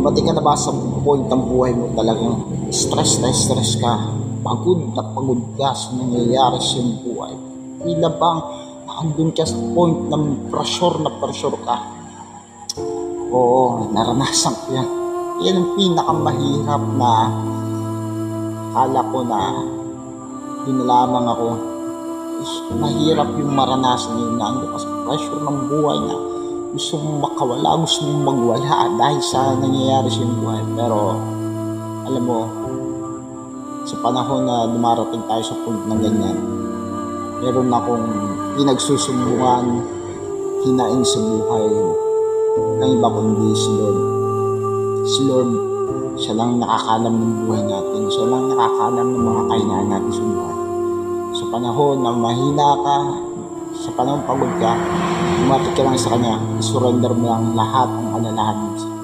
Dumating ka na ba sa point ng buhay mo talagang stress na stress ka, pagod na pagod ka sa nangyayari sa iyong buhay? Tila bang andun ka sa point ng pressure ka? Oo, naranasan ko yan. Yan ang pinakamahirap na akala ko na dinalamang ako. Mahirap yung maranasan yun na andun ka sa pressure ng buhay na gusto mong makawala, gusto mong magwala dahil sa nangyayari sa iyong buhay. Pero alam mo, sa panahon na dumarating tayo sa point ng ganyan, meron akong pinagsusumbungan, hinaing sa buhay ng iba kundi si Lord. Si Lord, siya lang nakakalam ng buhay natin. Siya lang nakakalam ng mga kahinaan natin sa buhay. Sa panahon na mahina ka, sa panahon pagod ka, lumapit ka lang sa Kanya, isurrender mo lang lahat ang alalahanin